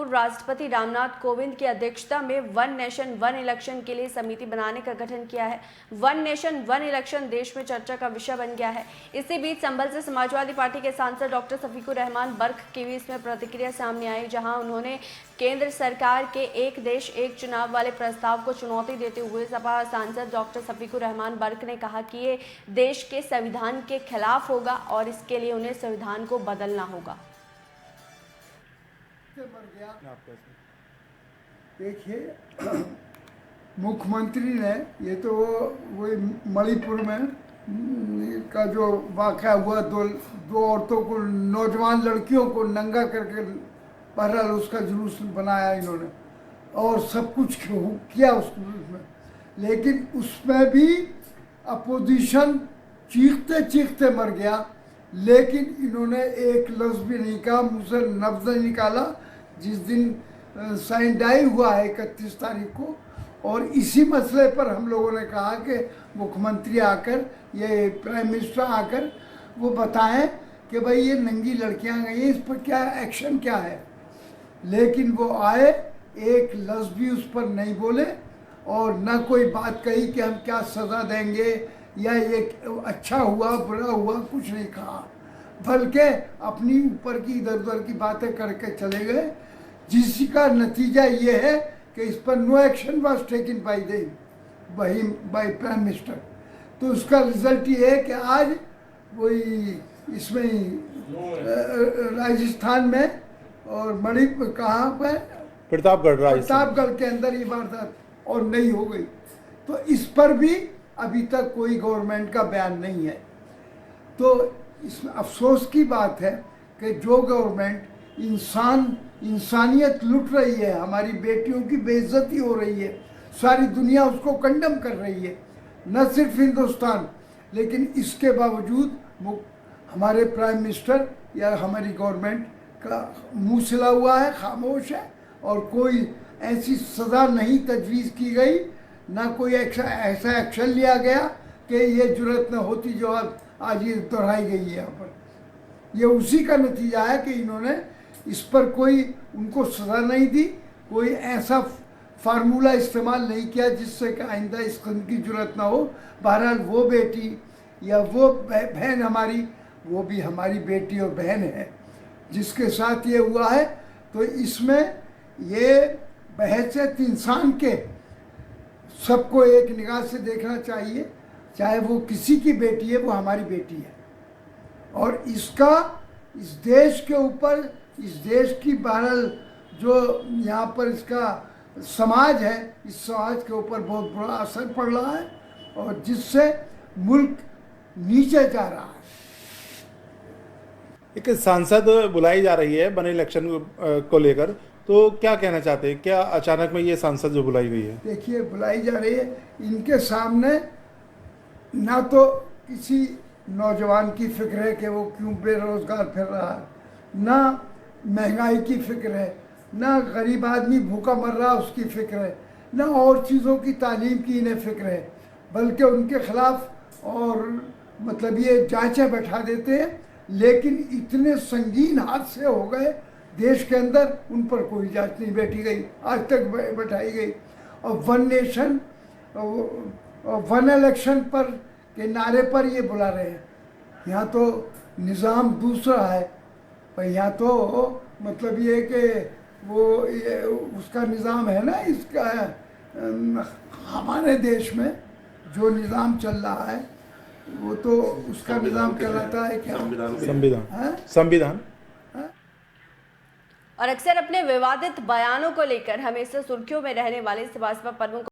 पूर्व राष्ट्रपति रामनाथ कोविंद की अध्यक्षता में वन नेशन वन इलेक्शन के लिए समिति बनाने का गठन किया है। वन नेशन वन इलेक्शन देश में चर्चा का विषय बन गया है। इसी बीच संभल से समाजवादी पार्टी के सांसद डॉक्टर शफीकुर रहमान बर्क की भी इसमें प्रतिक्रिया सामने आई, जहां उन्होंने केंद्र सरकार के एक देश एक चुनाव वाले प्रस्ताव को चुनौती देते हुए सपा सांसद डॉक्टर शफीकुर रहमान बर्क ने कहा कि ये देश के संविधान के खिलाफ होगा और इसके लिए उन्हें संविधान को बदलना होगा। देखिए, मुख्यमंत्री ने ये तो वही मणिपुर में का जो वाक़या हुआ, दो औरतों को, नौजवान लड़कियों को नंगा करके बहरहाल उसका जुलूस बनाया इन्होंने और सब कुछ किया उसमें, लेकिन उसमें भी अपोजिशन चीखते चीखते मर गया। लेकिन इन्होंने एक लफ्ज़ भी नहीं कहा, मुँह से लफ्ज़ नहीं निकाला जिस दिन साइन हुआ है 31 तारीख को। और इसी मसले पर हम लोगों ने कहा कि मुख्यमंत्री आकर, ये प्राइम मिनिस्टर आकर वो बताएं कि भाई ये नंगी लड़कियां गई हैं, इस पर क्या एक्शन क्या है। लेकिन वो आए, एक लफ्ज़ भी उस पर नहीं बोले और न कोई बात कही कि हम क्या सज़ा देंगे या ये अच्छा हुआ बुरा हुआ, कुछ नहीं कहा, बल्कि अपनी ऊपर की इधर उधर की बातें करके चले गए, जिसका नतीजा ये है कि इस पर no action was taken by prime minister. तो उसका रिजल्ट ये है कि आज वही इसमें राजस्थान में और मणिपुर कहाँ पर प्रतापगढ़ के अंदर ये वारदात और नहीं हो गई। तो इस पर भी अभी तक कोई गवर्नमेंट का बयान नहीं है। तो इसमें अफसोस की बात है कि जो गवर्नमेंट इंसानियत लुट रही है, हमारी बेटियों की बेइज्जती हो रही है, सारी दुनिया उसको कंडम कर रही है, न सिर्फ हिंदुस्तान, लेकिन इसके बावजूद हमारे प्राइम मिनिस्टर या हमारी गवर्नमेंट का मुंह सिला हुआ है, खामोश है और कोई ऐसी सज़ा नहीं तजवीज़ की गई, ना कोई ऐसा एक्शन लिया गया कि ये जुर्रत न होती जो आज ये दोहराई गई है यहाँ पर। ये उसी का नतीजा है कि इन्होंने इस पर कोई उनको सज़ा नहीं दी, कोई ऐसा फार्मूला इस्तेमाल नहीं किया जिससे कि आइंदा इस किस्म की जुर्रत ना हो। बहरहाल वो बेटी या वो बहन हमारी, वो भी हमारी बेटी और बहन है जिसके साथ ये हुआ है। तो इसमें ये बहैसियत इंसान के सबको एक निगाह से देखना चाहिए, चाहे वो किसी की बेटी है, वो हमारी बेटी है। और इसका इस देश के ऊपर, इस देश की बहरहाल जो यहाँ पर इसका समाज है, इस समाज के ऊपर बहुत बुरा असर पड़ रहा है और जिससे मुल्क नीचे जा रहा है। एक सांसद बुलाई जा रही है वन इलेक्शन को लेकर, तो क्या कहना चाहते हैं? क्या अचानक में ये सांसद जो बुलाई गई है? देखिए, बुलाई जा रही है, इनके सामने ना तो किसी नौजवान की फिक्र है कि वो क्यों बेरोजगार फिर रहा है, ना महंगाई की फिक्र है, ना गरीब आदमी भूखा मर रहा उसकी फिक्र है, ना और चीज़ों की तालीम की इन्हें फिक्र है, बल्कि उनके खिलाफ और मतलब ये जांचें बैठा देते हैं। लेकिन इतने संगीन हादसे हो गए देश के अंदर, उन पर कोई जांच नहीं बैठी गई, आज तक बैठाई गई। और वन नेशन वन इलेक्शन पर के नारे पर ये बुला रहे हैं। यहाँ तो निज़ाम दूसरा है, पर यहाँ तो मतलब ये कि वो ये उसका निज़ाम है ना, इसका हमारे देश में जो निज़ाम चल रहा है वो तो उसका निज़ाम कहलाता है क्या? संविधान। और अक्सर अपने विवादित बयानों को लेकर हमेशा सुर्खियों में रहने वाले भाजपा प्रमुख